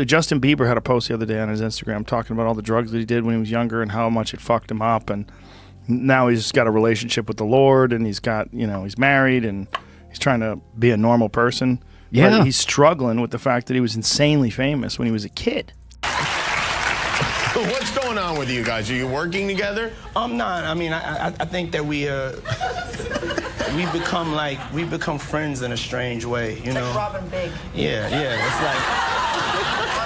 Justin Bieber had a post the other day on his Instagram talking about all the drugs that he did when he was younger and how much it fucked him up. And now he's got a relationship with the Lord, and he's got, he's married, and he's trying to be a normal person. Yeah. But he's struggling with the fact that he was insanely famous when he was a kid. What's going on with you guys? Are you working together? I'm not. I mean, I think that we become friends in a strange way, you know. Like Robin Big. Yeah. It's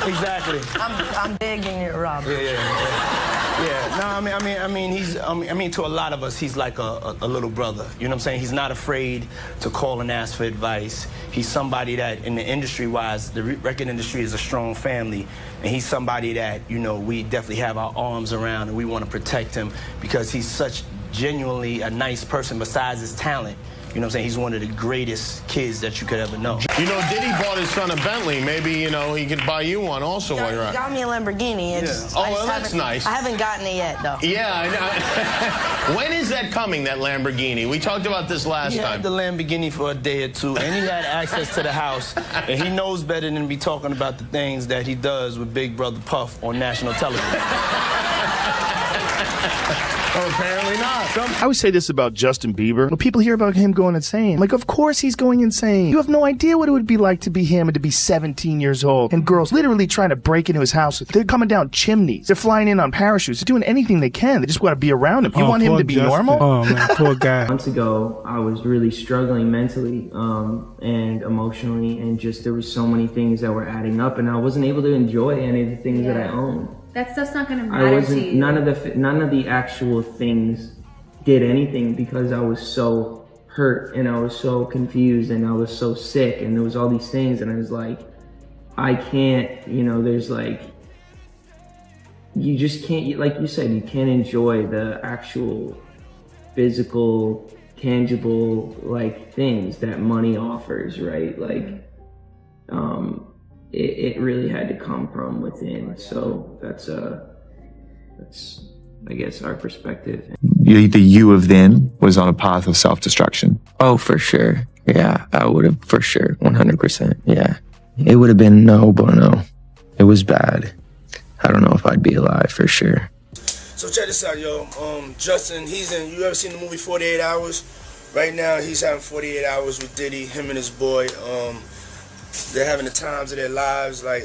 like exactly. I'm Big and you're Robin. Yeah. No, I mean, to a lot of us, he's like a little brother. You know what I'm saying? He's not afraid to call and ask for advice. He's somebody that, in the industry-wise, the record industry is a strong family, and he's somebody that, we definitely have our arms around, and we want to protect him because he's such genuinely a nice person besides his talent. You know what I'm saying? He's one of the greatest kids that you could ever know. Diddy bought his son a Bentley. Maybe, he could buy you one also while you're out. He got me a Lamborghini. That's nice. I haven't gotten it yet, though. Yeah, I know. When is that coming, that Lamborghini? We talked about this last time. He had the Lamborghini for a day or two, and he had access to the house. And he knows better than to be talking about the things that he does with Big Brother Puff on national television. Oh, apparently not. I always say this about Justin Bieber. When people hear about him going insane, like, of course he's going insane. You have no idea what it would be like to be him and to be 17 years old. And girls literally trying to break into his house. They're coming down chimneys. They're flying in on parachutes. They're doing anything they can. They just want to be around him. You want him to be normal? Oh, man, poor guy. Months ago, I was really struggling mentally and emotionally, and just there was so many things that were adding up, and I wasn't able to enjoy any of the things that I owned. That stuff's not gonna matter to you. None of the actual things did anything because I was so hurt and I was so confused and I was so sick and there was all these things, and I was like, I can't, there's like, you just can't, like you said, you can't enjoy the actual physical, tangible, like, things that money offers, right? Like, it really had to come from within. So that's I guess our perspective. The you of then was on a path of self-destruction. Oh, for sure. Yeah, I would have, for sure, 100%. Yeah, it would have been no bueno. It was bad. I don't know if I'd be alive, for sure. So check this out, yo. Justin, you ever seen the movie 48 Hours? Right now, he's having 48 hours with Diddy, him and his boy. They're having the times of their lives, like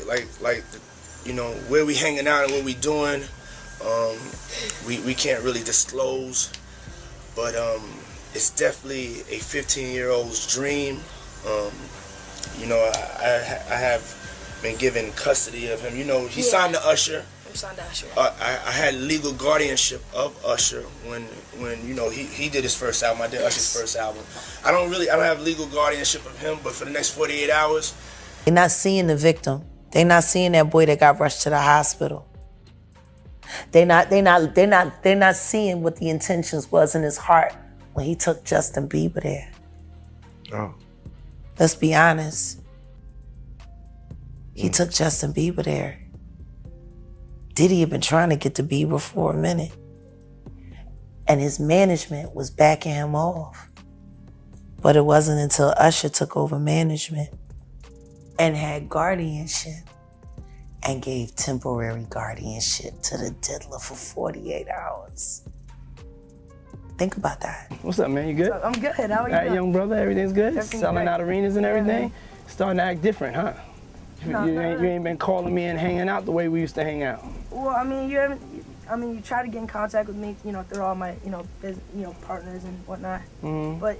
where we hanging out and what we doing. We can't really disclose, but it's definitely a 15-year-old's dream. I have been given custody of him. He signed to Usher. I'm signed to Usher. I had legal guardianship of Usher when he did his first album. I did Usher's first album. I don't have legal guardianship of him, but for the next 48 hours. They're not seeing the victim. They're not seeing that boy that got rushed to the hospital. They're not seeing what the intentions was in his heart when he took Justin Bieber there. Oh. Let's be honest. He took Justin Bieber there. Diddy had been trying to get to Bieber for a minute. And his management was backing him off. But it wasn't until Usher took over management and had guardianship and gave temporary guardianship to the diddler for 48 hours. Think about that. What's up, man? You good? I'm good. How are you? All right, young brother, everything's good? Everything's Selling great. out arenas and everything? Yeah. Starting to act different, huh? You ain't been calling me and hanging out the way we used to hang out. Well, you try to get in contact with me, through all my, partners and whatnot. Mm-hmm. But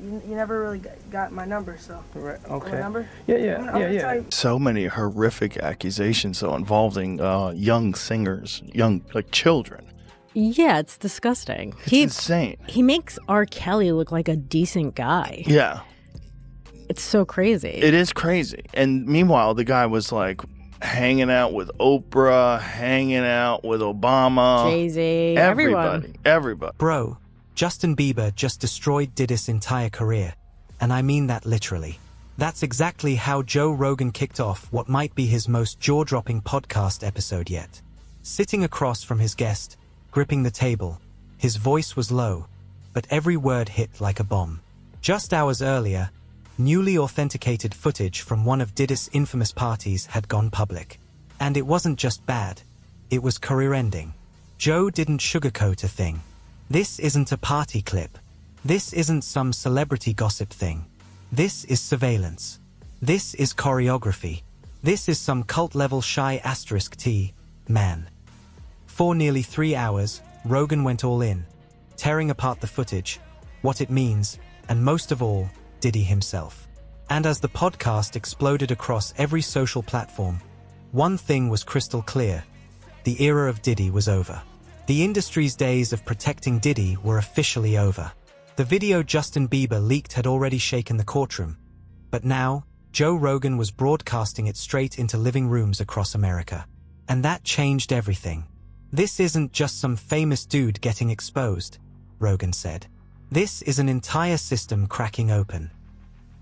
you never really got my number, so. Right. Okay. My number? Yeah. So many horrific accusations, though, involving young singers, children. Yeah, it's disgusting. It's insane. He makes R. Kelly look like a decent guy. Yeah. It's so crazy. It is crazy. And meanwhile, the guy was like hanging out with Oprah, hanging out with Obama. Jay-Z, everybody. Bro, Justin Bieber just destroyed Diddy's entire career. And I mean that literally. That's exactly how Joe Rogan kicked off what might be his most jaw-dropping podcast episode yet. Sitting across from his guest, gripping the table, his voice was low, but every word hit like a bomb. Just hours earlier, newly authenticated footage from one of Diddy's infamous parties had gone public. And it wasn't just bad, it was career-ending. Joe didn't sugarcoat a thing. This isn't a party clip. This isn't some celebrity gossip thing. This is surveillance. This is choreography. This is some cult-level shy *T, man. For nearly 3 hours, Rogan went all in, tearing apart the footage, what it means, and most of all, Diddy himself. And as the podcast exploded across every social platform, one thing was crystal clear. The era of Diddy was over. The industry's days of protecting Diddy were officially over. The video Justin Bieber leaked had already shaken the courtroom, but now, Joe Rogan was broadcasting it straight into living rooms across America. And that changed everything. This isn't just some famous dude getting exposed, Rogan said. This is an entire system cracking open.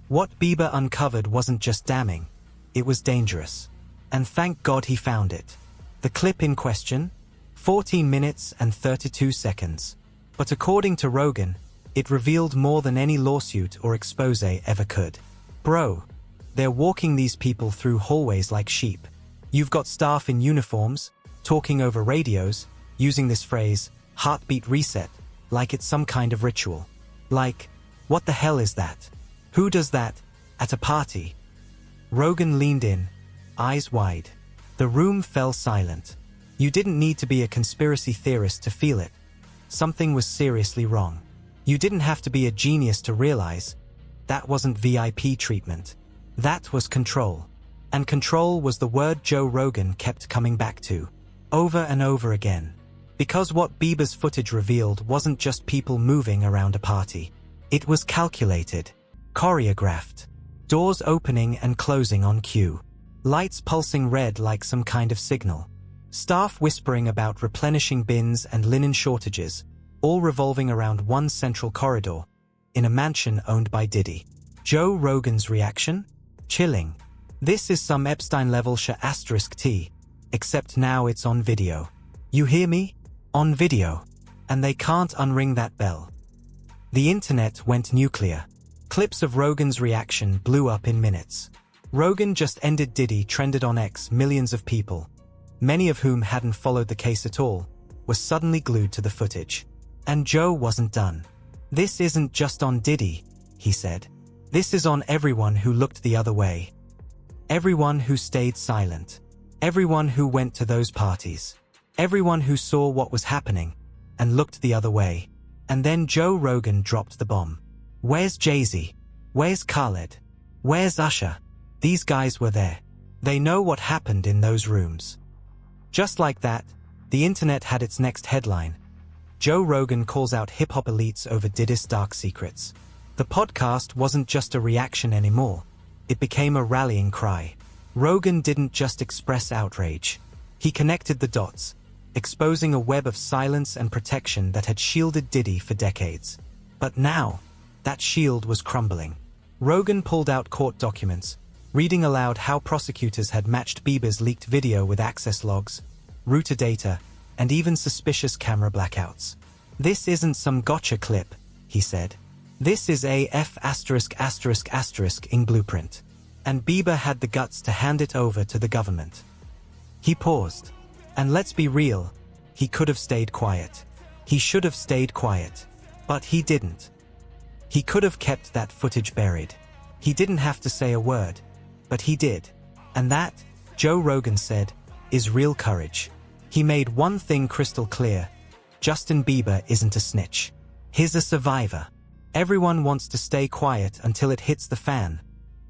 What Bieber uncovered wasn't just damning, it was dangerous. And thank God he found it. The clip in question? 14 minutes and 32 seconds. But according to Rogan, it revealed more than any lawsuit or expose ever could. Bro, they're walking these people through hallways like sheep. You've got staff in uniforms, talking over radios, using this phrase, heartbeat reset, like it's some kind of ritual. Like, what the hell is that? Who does that? At a party? Rogan leaned in, eyes wide. The room fell silent. You didn't need to be a conspiracy theorist to feel it. Something was seriously wrong. You didn't have to be a genius to realize that wasn't VIP treatment. That was control. And control was the word Joe Rogan kept coming back to, over and over again. Because what Bieber's footage revealed wasn't just people moving around a party. It was calculated, choreographed, doors opening and closing on cue, lights pulsing red like some kind of signal, staff whispering about replenishing bins and linen shortages, all revolving around one central corridor, in a mansion owned by Diddy. Joe Rogan's reaction? Chilling. This is some Epstein-level *T, except now it's on video. You hear me? On video. And they can't unring that bell. The internet went nuclear. Clips of Rogan's reaction blew up in minutes. Rogan just ended Diddy trended on X. Millions of people, many of whom hadn't followed the case at all, were suddenly glued to the footage. And Joe wasn't done. This isn't just on Diddy, he said. This is on everyone who looked the other way. Everyone who stayed silent. Everyone who went to those parties. Everyone who saw what was happening and looked the other way. And then Joe Rogan dropped the bomb. Where's Jay-Z? Where's Khaled? Where's Usher? These guys were there. They know what happened in those rooms. Just like that, the internet had its next headline. Joe Rogan calls out hip-hop elites over Diddy's dark secrets. The podcast wasn't just a reaction anymore. It became a rallying cry. Rogan didn't just express outrage. He connected the dots, exposing a web of silence and protection that had shielded Diddy for decades. But now, that shield was crumbling. Rogan pulled out court documents, reading aloud how prosecutors had matched Bieber's leaked video with access logs, router data, and even suspicious camera blackouts. This isn't some gotcha clip, he said. This is a ****** blueprint. And Bieber had the guts to hand it over to the government. He paused. And let's be real, he could have stayed quiet. He should have stayed quiet. But he didn't. He could have kept that footage buried. He didn't have to say a word. But he did. And that, Joe Rogan said, is real courage. He made one thing crystal clear. Justin Bieber isn't a snitch. He's a survivor. Everyone wants to stay quiet until it hits the fan,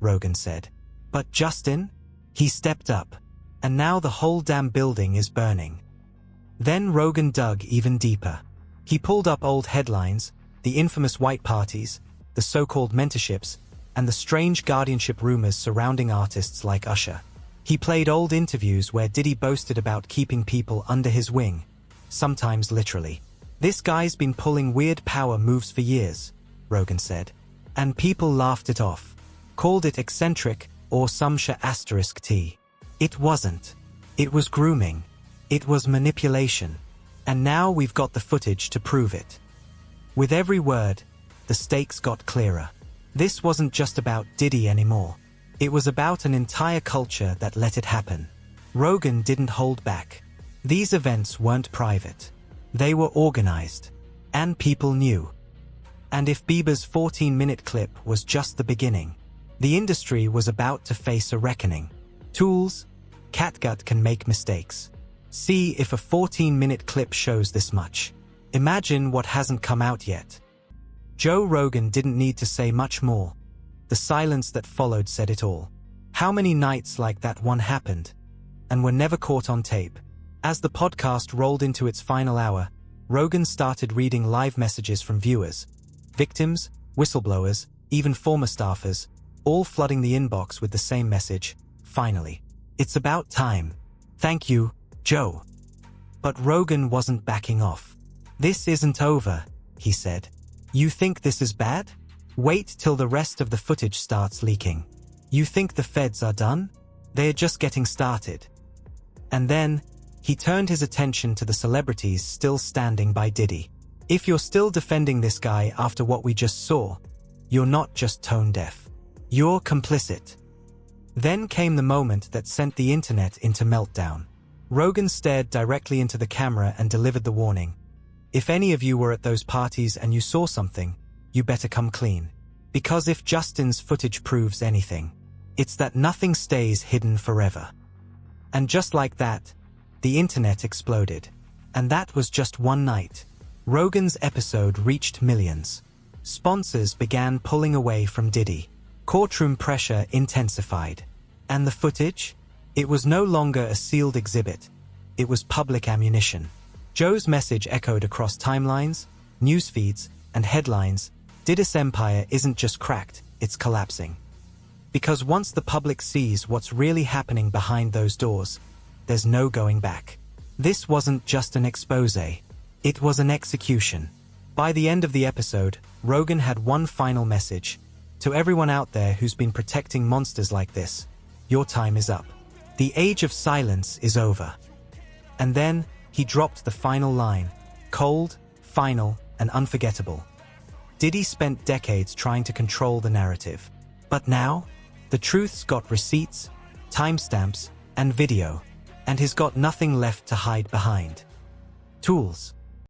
Rogan said. But Justin? He stepped up. And now the whole damn building is burning. Then Rogan dug even deeper. He pulled up old headlines, the infamous white parties, the so-called mentorships, and the strange guardianship rumors surrounding artists like Usher. He played old interviews where Diddy boasted about keeping people under his wing, sometimes literally. This guy's been pulling weird power moves for years, Rogan said. And people laughed it off, called it eccentric or some ***T. It wasn't. It was grooming. It was manipulation. And now we've got the footage to prove it. With every word, the stakes got clearer. This wasn't just about Diddy anymore. It was about an entire culture that let it happen. Rogan didn't hold back. These events weren't private. They were organized. And people knew. And if Bieber's 14-minute clip was just the beginning, the industry was about to face a reckoning. Tools, catgut can make mistakes. See if a 14-minute clip shows this much. Imagine what hasn't come out yet. Joe Rogan didn't need to say much more. The silence that followed said it all. How many nights like that one happened, and were never caught on tape? As the podcast rolled into its final hour, Rogan started reading live messages from viewers, victims, whistleblowers, even former staffers, all flooding the inbox with the same message: finally. It's about time. Thank you, Joe. But Rogan wasn't backing off. This isn't over, he said. You think this is bad? Wait till the rest of the footage starts leaking. You think the feds are done? They're just getting started. And then, he turned his attention to the celebrities still standing by Diddy. If you're still defending this guy after what we just saw, you're not just tone deaf. You're complicit. Then came the moment that sent the internet into meltdown. Rogan stared directly into the camera and delivered the warning. If any of you were at those parties and you saw something, you better come clean. Because if Justin's footage proves anything, it's that nothing stays hidden forever. And just like that, the internet exploded. And that was just one night. Rogan's episode reached millions. Sponsors began pulling away from Diddy. Courtroom pressure intensified. And the footage? It was no longer a sealed exhibit. It was public ammunition. Joe's message echoed across timelines, news feeds, and headlines. Diddy's empire isn't just cracked, it's collapsing. Because once the public sees what's really happening behind those doors, there's no going back. This wasn't just an expose. It was an execution. By the end of the episode, Rogan had one final message. To everyone out there who's been protecting monsters like this, your time is up. The age of silence is over. And then, he dropped the final line. Cold, final, and unforgettable. Diddy spent decades trying to control the narrative. But now, the truth's got receipts, timestamps, and video, and he's got nothing left to hide behind. Tools.